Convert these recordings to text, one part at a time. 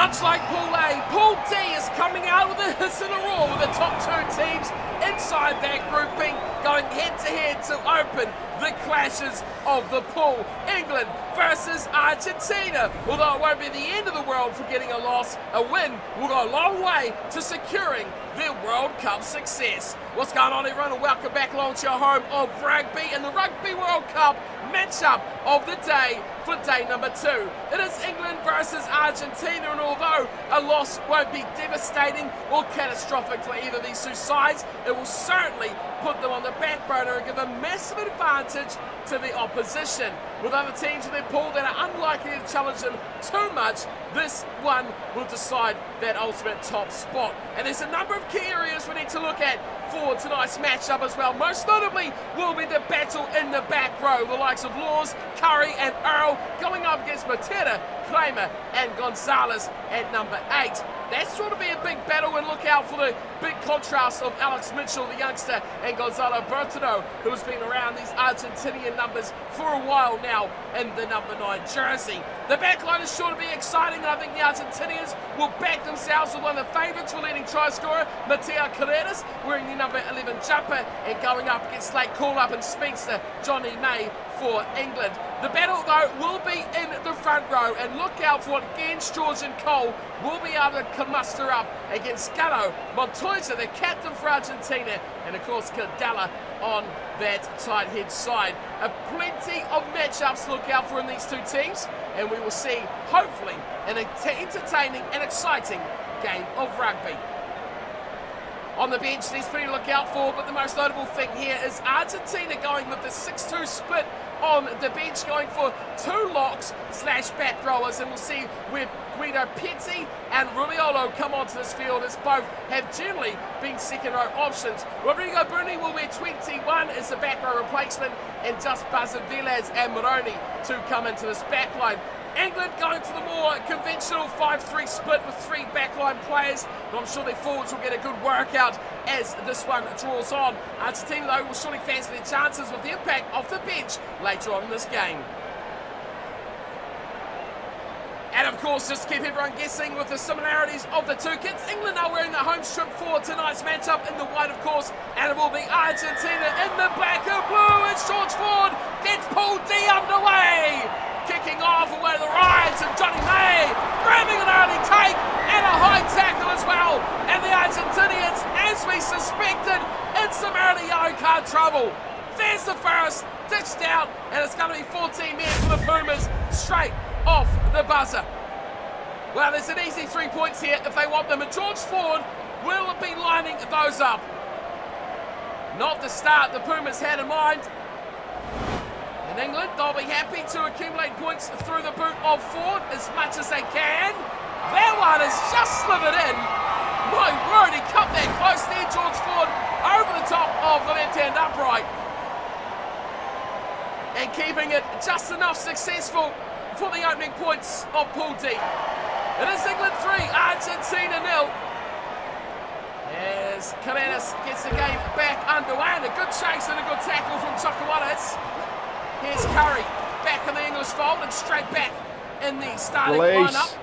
Much like Pool A, Pool D is coming out with a hiss and a roar with the top two teams inside that grouping going head-to-head to open the clashes of the pool. England versus Argentina. Although it won't be the end of the world for getting a loss, a win will go a long way to securing their World Cup success. What's going on, everyone, and welcome back along to your home of rugby and the Rugby World Cup matchup of the day for day number 2. It is England versus Argentina, and although a loss won't be devastating or catastrophic for either of these two sides, it will certainly put them on the back burner and give a massive advantage to the opposition. With other teams in their pool that are unlikely to challenge them too much, this one will decide that ultimate top spot. And there's a number of key areas we need to look at for tonight's matchup as well. Most notably will be the battle in the back row. The likes of Laws, Curry and Earl going up against Matera, Kramer and Gonzalez at number 8. That's sort of be a big battle, and look out for the big contrast of Alex Mitchell, the youngster, and Gonzalo Bertino, who has been around these Argentinian numbers for a while now in the number 9 jersey. The backline is sure to be exciting, and I think the Argentinians will back themselves with one of the favourites for leading try scorer, Mateo Carreras, wearing the number 11 jumper and going up against late call-up and speedster Johnny May for England. The battle, though, will be in the front row, and look out for what Gens, George and Cole will be able to muster up against Galo, Montoya, the captain for Argentina, and of course Cardella on that tight head side. Plenty of matchups to look out for in these two teams, and we will see, hopefully, an entertaining and exciting game of rugby. On the bench, there's plenty to look out for, but the most notable thing here is Argentina going with the 6-2 split on the bench, going for 2 locks / back rowers, and we'll see where Guido Pizzi and Rubiolo come onto this field, as both have generally been second row options. Rodrigo Bruni will wear 21 as the back row replacement, and just Basavilas and Moroni to come into this back line. England going for the more conventional 5-3 split with 3 backline players, but I'm sure their forwards will get a good workout as this one draws on. Argentina, though, will surely fancy their chances with the impact off the bench later on in this game. And of course, just to keep everyone guessing with the similarities of the two kits, England are wearing the home strip for tonight's matchup in the white, of course, and it will be Argentina in the black and blue. It's George Ford gets Pool D underway. Kicking off away to the right, and Johnny May grabbing an early take and a high tackle as well. And the Argentinians, as we suspected, in some early yellow card trouble. There's the first, dished out, and it's going to be 14 minutes for the Pumas straight off the buzzer. Well, there's an easy 3 points here if they want them, and George Ford will be lining those up. Not the start the Pumas had in mind. In England, they'll be happy to accumulate points through the boot of Ford as much as they can. That one has just slithered in. My word, he cut that close there, George Ford, over the top of the left-hand upright. And keeping it just enough successful for the opening points of Pool D. It is England 3, Argentina 0. As Carreras gets the game back underway, and a good chase and a good tackle from Chocowatas. Here's Curry, back in the English fold and straight back in the starting lineup.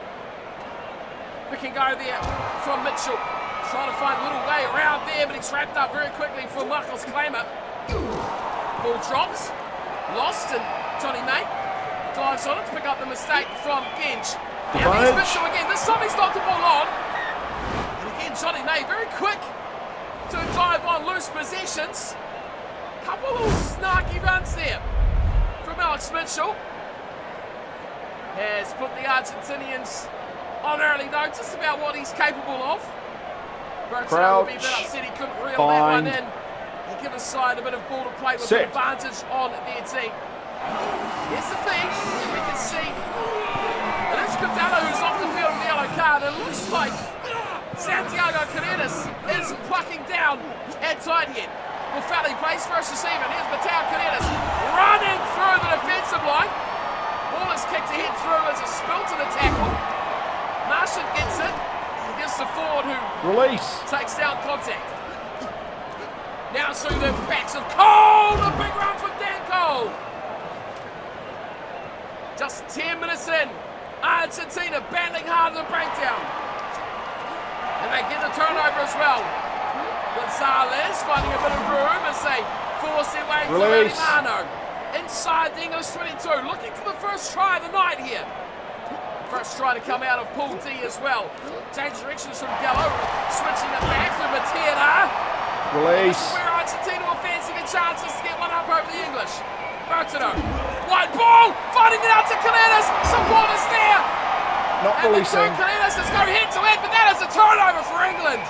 We can go there from Mitchell, trying to find a little way around there, but he's wrapped up very quickly from Marcos Kramer. Ball drops, lost, and Johnny May dives on it to pick up the mistake from Gens. Now here's Mitchell again. This time he's knocked the ball on. And again, Johnny May very quick to dive on loose possessions. Couple of little snarky runs there from Alex Mitchell. Has put the Argentinians on early notice about what he's capable of. Bertino will be a bit upset he couldn't reel that one in and give his side a bit of ball to play with an advantage on their team. Here's the thing, we can see it is Cardella who's off the field with the yellow card. It looks like Santiago Carreras is plucking down at tight head. Buffali plays first receiver. Here's Mateo Carreras running through the defensive line. Ball is kicked ahead through as a spill to the tackle. Martian gets it. He gives to Ford, who takes down contact. Now through the backs of Cole. A big run from Dan Cole. Just 10 minutes in. Argentina battling hard in the breakdown. over as well. Gonzalez finding a bit of room as they force their way through Mano. Inside the English 22, looking for the first try of the night here. First try to come out of Pool D as well. Change directions from Gallo, switching it back through Matera. Release. This is where Argentina were fancying a chances to get one up over the English. Bertino, wide ball, finding it out to Carreras. Support is there. Not releasing. Carreras has gone head to head, but that is a turnover for England.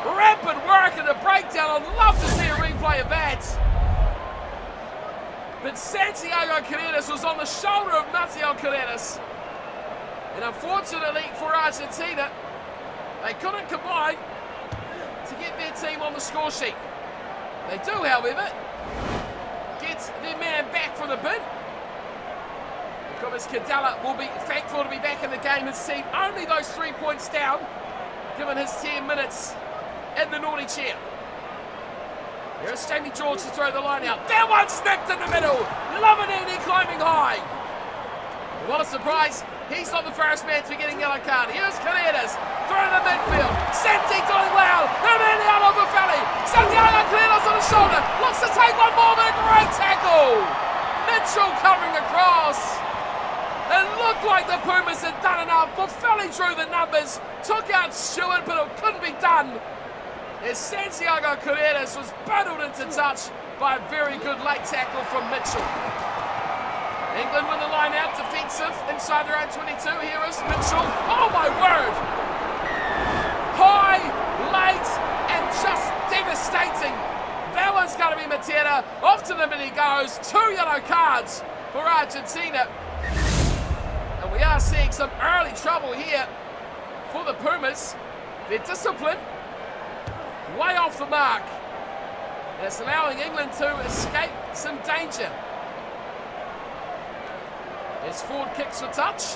Rapid work and a breakdown. I'd love to see a replay of that. But Santiago Carreras was on the shoulder of Mateo Carreras. And unfortunately for Argentina, they couldn't combine to get their team on the score sheet. They do, however, get their man back from the bin. Thomas Cadella will be thankful to be back in the game. His team only those 3 points down, given his 10 minutes in the naughty chair. Here's Jamie George to throw the line out. That one snapped in the middle. Lavanini climbing high. What a surprise. He's not the first man to be getting yellow card. Here's Carreras through the midfield. Santi doing well. Emiliano Buffali. Santiago Carreras on the shoulder. Looks to take one more, but a great tackle. Mitchell coming across. It looked like the Pumas had done enough. Buffali drew the numbers. Took out Stewart, but it couldn't be done. As Santiago Carreras was bundled into touch by a very good late tackle from Mitchell. England with the line out, defensive, inside their own 22. Here is Mitchell. Oh my word! High, late, and just devastating. That one's going to be Matera. Off to the middle he goes. 2 yellow cards for Argentina. And we are seeing some early trouble here for the Pumas. Their discipline way off the mark. And it's allowing England to escape some danger. As Ford kicks for touch.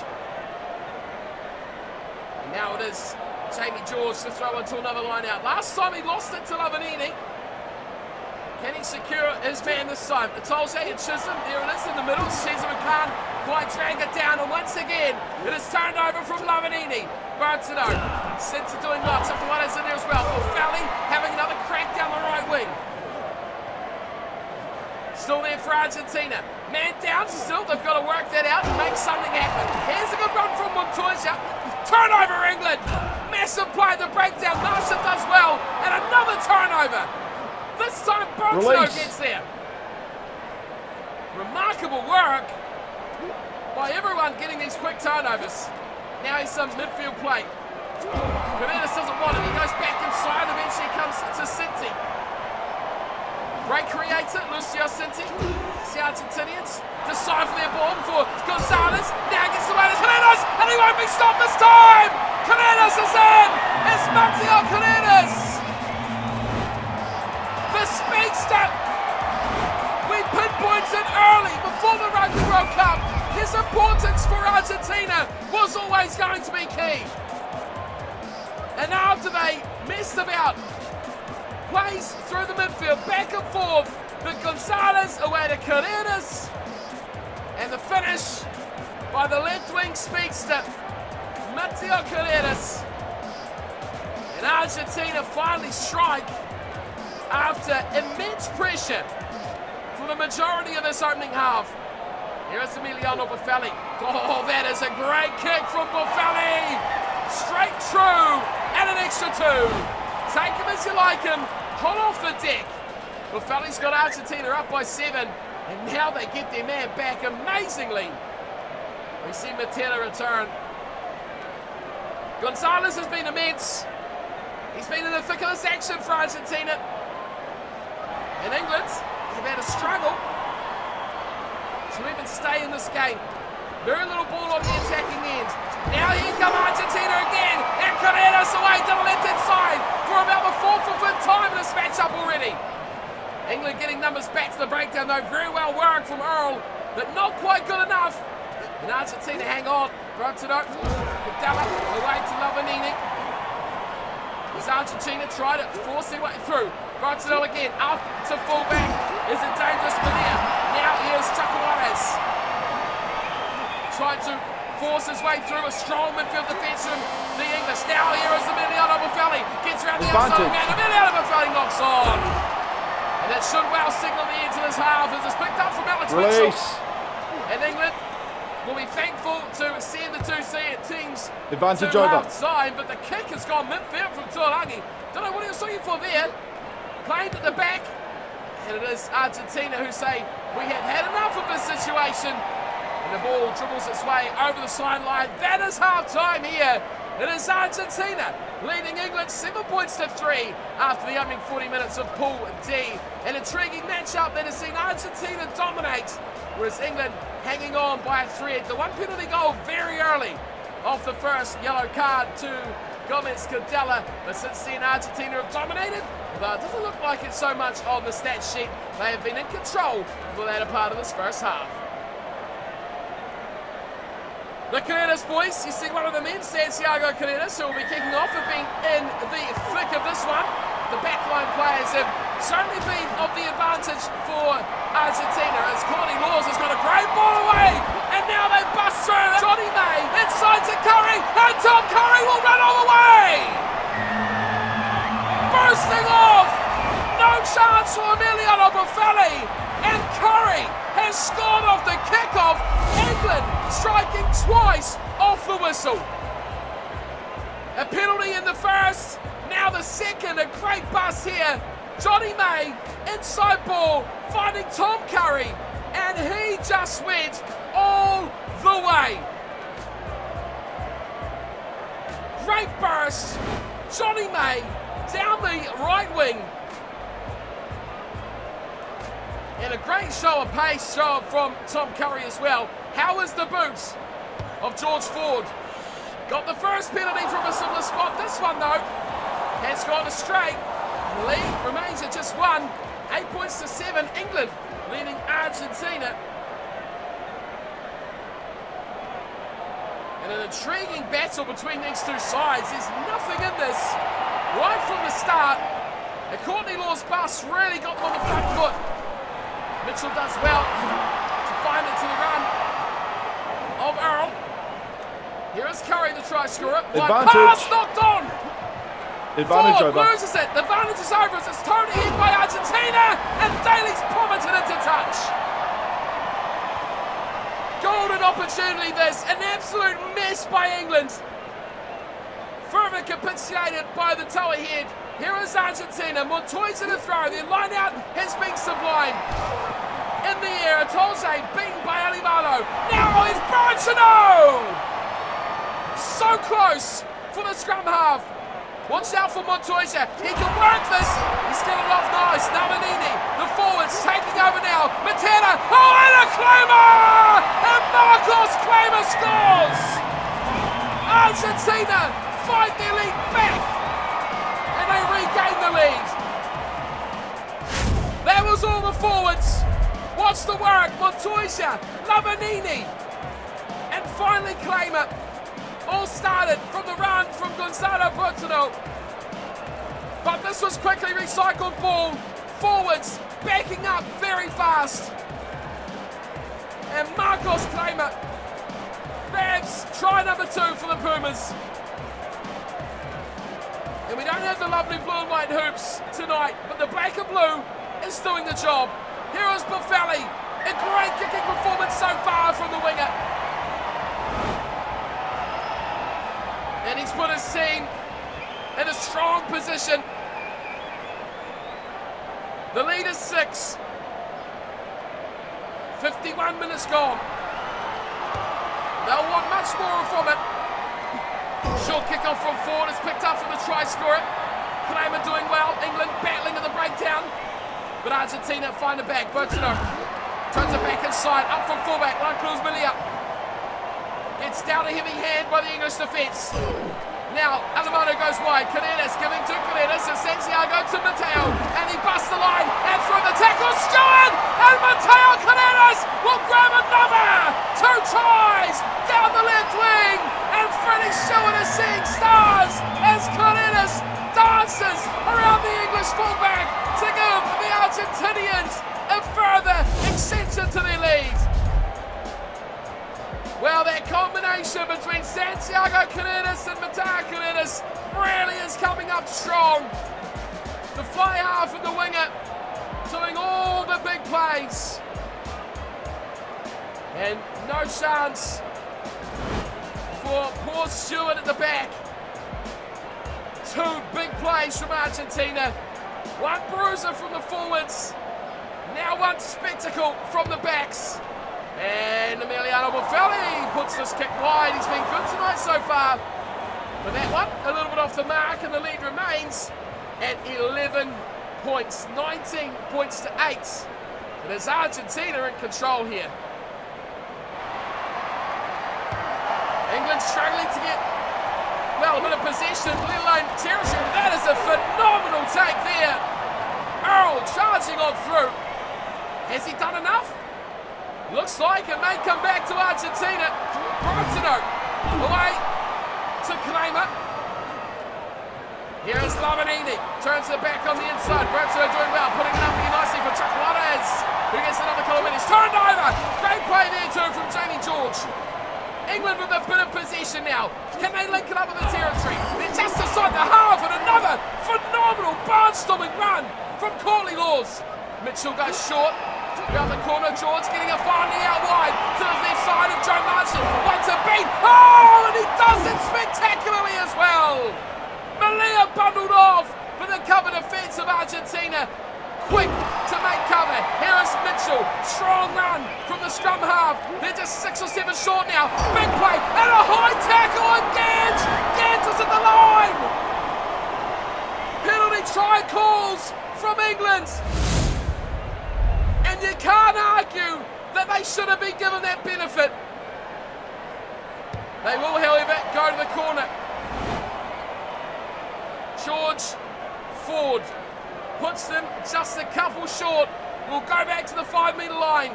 And now it is Jamie George to throw into another line out. Last time he lost it to Lavanini. Can he secure his man this time? Atolje and Chisholm, there it is in the middle. Cesar McCann quite drag it down, and once again it is turned over from Lavanini. Bertino, Sinter doing well, Tafuana's in there as well. Buffali having another crack down the right wing. Still there for Argentina. Man down still, they've got to work that out and make something happen. Here's a good run from Montoya. Turnover England. Massive play, the breakdown. Marshall does well, and another turnover. This time Bertino gets there. Remarkable work by everyone getting these quick turnovers. Now he's some midfield play. Carreras doesn't want it. He goes back inside. Eventually comes to Cinti. Great creator, Lucio Cinti. The Argentinians decide for their ball before Gonzalez. Now gets away to Carreras, and he won't be stopped this time. Carreras is in. It's Mateo Carreras. The speed step. We pinpointed early before the Rugby World Cup. His importance for Argentina was always going to be key. And after they messed about, plays through the midfield, back and forth, but Gonzalez away to Carreras. And the finish by the left wing speedster, Mateo Carreras. And Argentina finally strike after immense pressure for the majority of this opening half. Here is Emiliano Buffali. Oh, that is a great kick from Buffali. Straight true and an extra 2. Take him as you like him. Hot off the deck. Buffali's got Argentina up by 7. And now they get their man back amazingly. We see Matera return. Gonzalez has been immense. He's been in the thick of this action for Argentina. And England have had a struggle to even stay in this game. Very little ball on the attacking end. Now here come Argentina again. And Carreras away to the left-hand side for about the 4th or 5th time in this matchup already. England getting numbers back to the breakdown though. Very well worked from Earl, but not quite good enough. And Argentina hang on. Bertino, Cadella away to Lavanini. As Argentina try to force their way through. Bertino again, up to fullback. Is it dangerous Bonilla? Now here's Tacuares. Trying to force his way through a strong midfield defence from the English. Now here is Emiliano Buffali. Buffelli gets around the outside of the man. Emiliano Buffelli knocks on. And that should well signal the end to this half as it's picked up from Alex Mitchell. And England will be thankful to send the two teams advantage to over half-time, but the kick has gone midfield from Tuolangi. Don't know what he was looking for there. Claimed at the back. And it is Argentina who say, we have had enough of this situation. And the ball dribbles its way over the sideline. That is half-time here. It is Argentina leading England 7 points to 3 after the opening 40 minutes of Pool D. An intriguing matchup that has seen Argentina dominate, whereas England hanging on by a thread. The one penalty goal very early off the first yellow card to Gomez Cadella, but since then Argentina have dominated. But it doesn't look like it so much on the stat sheet. They have been in control for the latter part of this first half. The Canetas boys, you see one of the men, Santiago Canetas, who will be kicking off, have been in the thick of this one. The backline players have certainly been of the advantage for Argentina as Courtney Laws has got a great ball away, and now they bust through. Johnny May inside to Curry, and Tom Curry will run all the way! Bursting off! No chance for Emiliano Buffelli, and Curry has scored off the kickoff. England striking twice off the whistle. A penalty in the first, now the second. A great bust here. Johnny May, inside ball, finding Tom Curry, and he just went all the way. Great burst. Johnny May down the right wing. And a great show of pace from Tom Curry as well. How is the boots of George Ford? Got the first penalty from a similar spot. This one, though, has gone astray. The lead remains at just 1. 8 points to 7. England leading Argentina. And an intriguing battle between these two sides. There's nothing in this right from the start. And Courtney Law's bust really got them on the front foot. Mitchell does well to find it to the run of Earl. Here is Curry, the try scorer. One pass knocked on. Advantage Ford over. loses it. The advantage is over as it's turned ahead by Argentina, and Daly's plummeted into touch. Golden opportunity this, an absolute mess by England. Further capitulated by the toe ahead. Here is Argentina. Montoya's in the throw. Their line out has been sublime. In the air, Tolze beaten by Ali Malo. Now it's Branchino! So close for the scrum half. Watch out for Montoya. He can work this. He's getting it off nice. Namanini, the forwards taking over now. Matana. Oh, and a Claimer! And Marcos Claimer scores! Argentina fight their lead back. And they regain the lead. That was all the forwards. Watch the work. Montoya, Namanini, and finally Claimer. All started from the run from Gonzalo Bertino. But this was quickly recycled ball. Forwards backing up very fast. And Marcos Claimer grabs try number 2 for the Pumas. And we don't have the lovely blue and white hoops tonight, but the black and blue is doing the job. Here is Buffelli. A great kicking performance so far from the winger. And he's put his team in a strong position. The lead is 6. 51 minutes gone. They'll want much more from it. Short kick off from Ford is picked up from the try scorer. Claimer doing well. England battling at the breakdown. But Argentina find it back. Bertino turns it back inside. Up from fullback. One Cruz Milia. Gets down a heavy hand by the English defence. Now, Alemano goes wide. Canetas giving to Canetas. And Santiago to Mateo. And he busts the line. And through the tackle, Stewart! And Mateo Canetas will grab another. 2 tries down the left wing. And Freddie Stewart is seeing stars as Canetas dances around the English fullback to give the Argentinians a further extension to their lead. Well, that combination between Santiago Canedas and Mateo Canedas really is coming up strong. The fly half and the winger doing all the big plays. And no chance for poor Stewart at the back. Two big plays from Argentina. One bruiser from the forwards. Now one spectacle from the backs. And Emiliano Buffelli puts this kick wide. He's been good tonight so far. But that one, a little bit off the mark, and the lead remains at 11 points. 19 points to 8. It is Argentina in control here. England struggling to get, well, a bit of possession, let alone territory. That is a phenomenal take there. Earl charging on through. Has he done enough? Looks like it may come back to Argentina. Bronzino away to Kramer. Here is Lavanini. Turns it back on the inside. Bronzino doing well, putting it up here nicely for Chocolates, who gets another kilometre. Turned over. Great play there too from Jamie George. England with a bit of possession now. Can they link it up with the territory? They're just aside the half, and another phenomenal barnstorming run from Courtney Laws. Mitchell goes short. Around the corner, George getting a finally out wide to the left side of Joe Marchant. Wants a beat. Oh, and he does it spectacularly as well. Malia bundled off, but the cover defence of Argentina quick to make cover. Here is Mitchell. Strong run from the scrum half. They're just 6 or 7 short now. Big play and a high tackle on Gant. Gant is at the line. Penalty try calls from England. And you can't argue that they should have been given that benefit. They will, however, go to the corner. George Ford puts them just a couple short. We'll go back to the 5-metre line.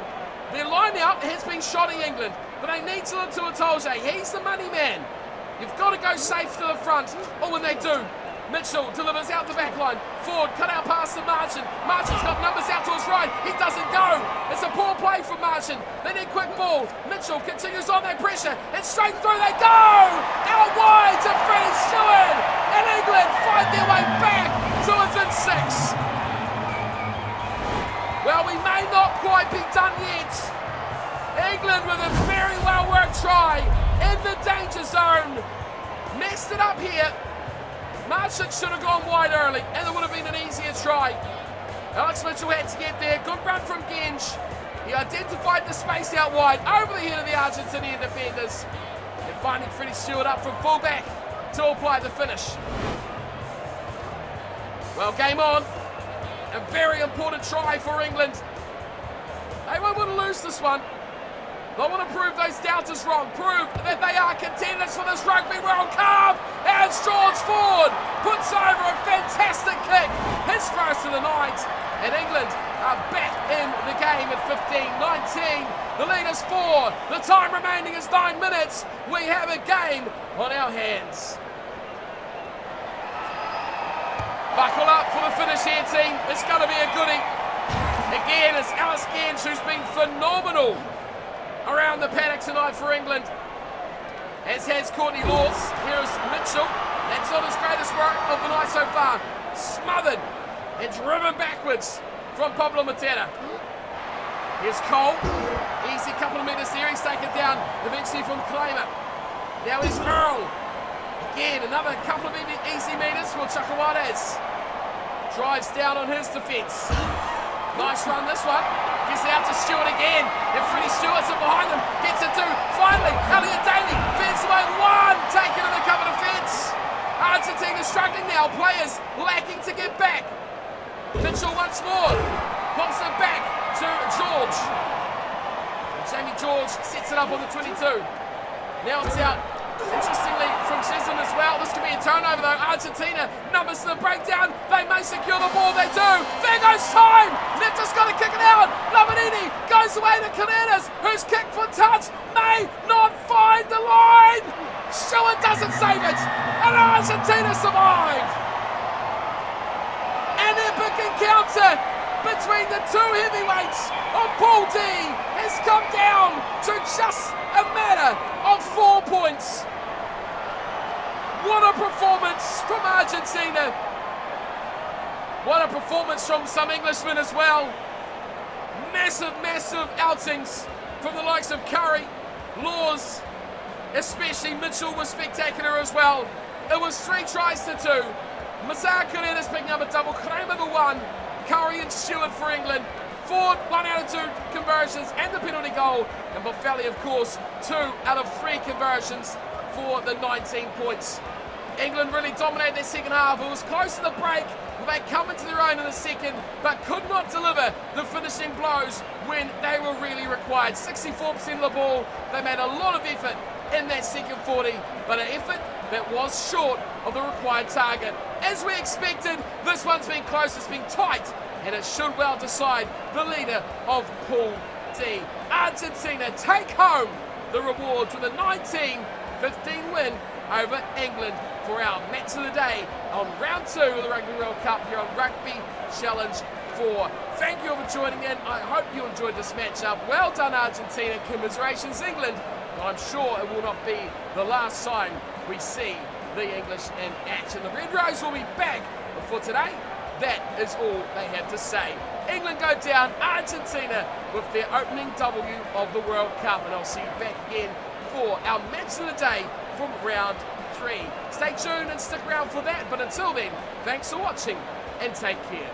Their line out has been shotting England, but they need to look to Atoje. He's the money man. You've got to go safe to the front. Oh, when they do, Mitchell delivers out the back line. Ford cut out past the Marchant. Marchant's got numbers out to his right. He doesn't go. It's a poor play from Marchant. They need quick ball. Mitchell continues on that pressure, and straight through they go. Out wide to Freddie Stewart, and England fight their way back to within 6. Well, we may not quite be done yet. England with a very well worked try in the danger zone. Messed it up here. Marchant should have gone wide early, and it would have been an easier try. Alex Mitchell had to get there. Good run from Genge. He identified the space out wide over the head of the Argentinian defenders. And finding Freddie Stewart up from fullback to apply the finish. Well, game on. A very important try for England. They won't want to lose this one. They want to prove those doubters wrong. Prove that they are contenders for this Rugby World Cup. As George Ford puts over a fantastic kick. His first of the night. And England are back in the game at 15-19. The lead is 4. The time remaining is 9 minutes. We have a game on our hands. Buckle up for the finish here, team. It's going to be a goodie. Again, it's Alice Genge who's been phenomenal around the paddock tonight for England, as has Courtney Laws. Here is Mitchell. That's not his greatest work of the night so far. Smothered and driven backwards from Pablo Matera. Here's Cole. Easy couple of metres there. He's taken down eventually from Kramer. Now is Earl. Again, another couple of easy metres for Chocolates. Drives down on his defence. Nice run this one. Gets it out to Stewart again. And Freddie Stewart's in behind him. Gets it to, finally, Elliot Daly. Fence away one. Taken in the cover defence. Argentina struggling now. Players lacking to get back. Mitchell once more. Pops it back to George. And Jamie George sets it up on the 22. Now it's out. Interestingly, from Chisholm as well. This could be a turnover though. Argentina numbers to the breakdown. They may secure the ball. They do. There goes time. They've just got to kick it out. Lavanini goes away to Canedas, whose kick for touch may not find the line. Stewart doesn't save it. And Argentina survive. An epic encounter between the two heavyweights of Pool D has come down to just a matter of 4 points. What a performance from Argentina. What a performance from some Englishmen as well. Massive, massive outings from the likes of Curry, Laws, especially Mitchell was spectacular as well. It was 3 tries to 2. Mazar Carreras picking up a double, Kramer the 1, Curry and Stewart for England. Ford, 1 out of 2 conversions and the penalty goal. And Boffelli, of course, 2 out of 3 conversions for the 19 points. England really dominated their second half. It was close to the break. They come into their own in the second, but could not deliver the finishing blows when they were really required. 64% of the ball. They made a lot of effort in that second 40, but an effort that was short of the required target. As we expected, this one's been close, it's been tight, and it should well decide the leader of Pool D. Argentina take home the reward for the 19-15 win over England for our match of the day on round 2 of the Rugby World Cup here on Rugby Challenge 4. Thank you all for joining in. I hope you enjoyed this matchup. Well done, Argentina. Commiserations, England. I'm sure it will not be the last time we see the English in action. The Red Rose will be back, but for today, that is all they had to say. England go down, Argentina with their opening W of the World Cup, and I'll see you back again for our match of the day from round 3. Stay tuned and stick around for that, but until then, thanks for watching and take care.